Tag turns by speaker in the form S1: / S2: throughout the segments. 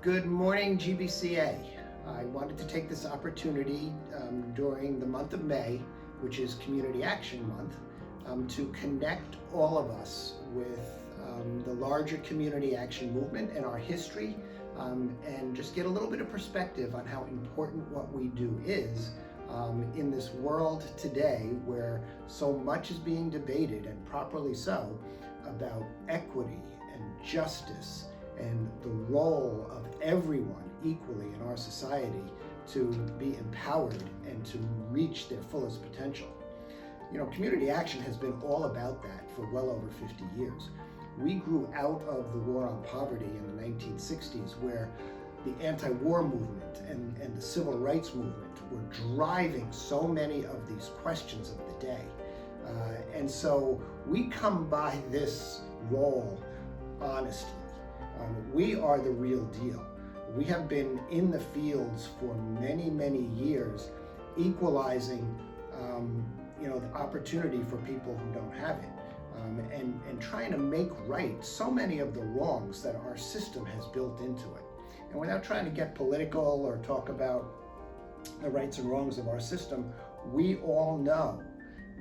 S1: Good morning, GBCA. I wanted to take this opportunity during the month of May, which is Community Action Month, to connect all of us with the larger community action movement and our history, and just get a little bit of perspective on how important what we do is in this world today where so much is being debated, and properly so, about equity and justice and the role of everyone equally in our society to be empowered and to reach their fullest potential. You know, community action has been all about that for well over 50 years. We grew out of the war on poverty in the 1960s, where the anti-war movement and the civil rights movement were driving so many of these questions of the day. And so we come by this role honestly. We are the real deal. We have been in the fields for many, many years, equalizing the opportunity for people who don't have it, and trying to make right so many of the wrongs that our system has built into it. And without trying to get political or talk about the rights and wrongs of our system, we all know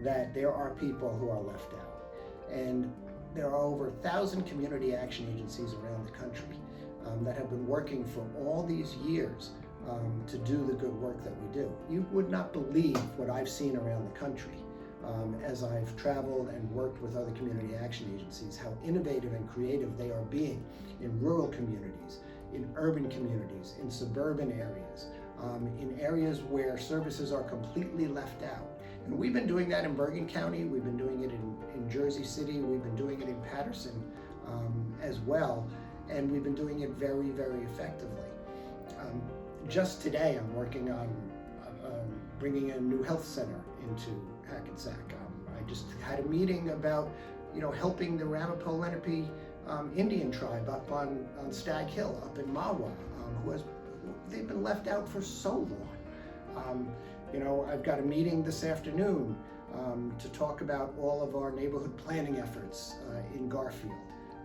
S1: that there are people who are left out. And there are over 1,000 community action agencies around the country that have been working for all these years to do the good work that we do. You would not believe what I've seen around the country as I've traveled and worked with other community action agencies, how innovative and creative they are being in rural communities, in urban communities, in suburban areas, in areas where services are completely left out. And we've been doing that in Bergen County, we've been doing it in Jersey City, we've been doing it in Patterson as well, and we've been doing it very, very effectively. Just today I'm working on bringing a new health center into Hackensack. I just had a meeting about helping the Ramapo Lenape Indian tribe up on Stag Hill up in Mahwah, they've been left out for so long. I've got a meeting this afternoon to talk about all of our neighborhood planning efforts in Garfield,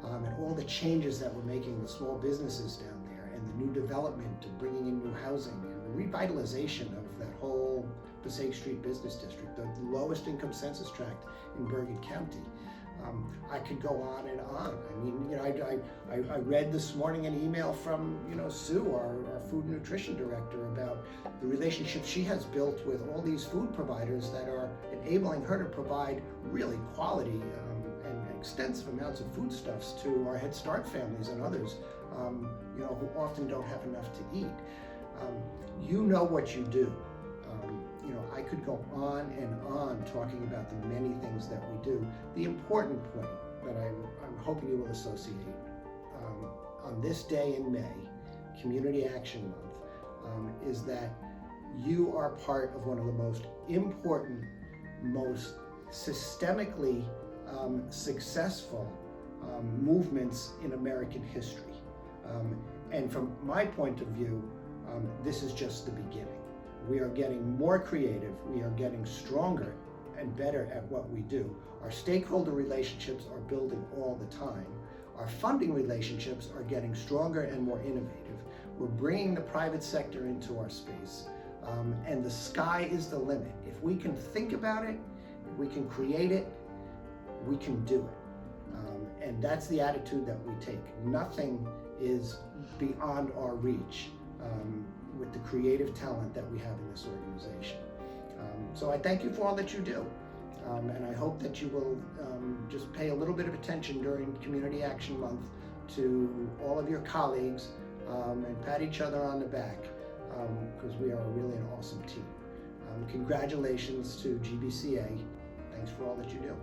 S1: and all the changes that we're making with small businesses down there, and the new development of bringing in new housing and the revitalization of that whole Passaic Street Business District, the lowest income census tract in Bergen County. I could go on and on. I mean, I read this morning an email from Sue, our food and nutrition director, about the relationship she has built with all these food providers that are enabling her to provide really quality and extensive amounts of foodstuffs to our Head Start families and others, who often don't have enough to eat. You know what you do. I could go on and on talking about the many things that we do. The important point that I'm hoping you will associate on this day in May, Community Action Month, is that you are part of one of the most important, most systemically successful movements in American history. And from my point of view, this is just the beginning. We are getting more creative, we are getting stronger and better at what we do. Our stakeholder relationships are building all the time. Our funding relationships are getting stronger and more innovative. We're bringing the private sector into our space, and the sky is the limit. If we can think about it, if we can create it, we can do it. And that's the attitude that we take. Nothing is beyond our reach with the creative talent that we have in this organization. So I thank you for all that you do. And I hope that you will just pay a little bit of attention during Community Action Month to all of your colleagues and pat each other on the back, because we are really an awesome team. Congratulations to GBCA. Thanks for all that you do.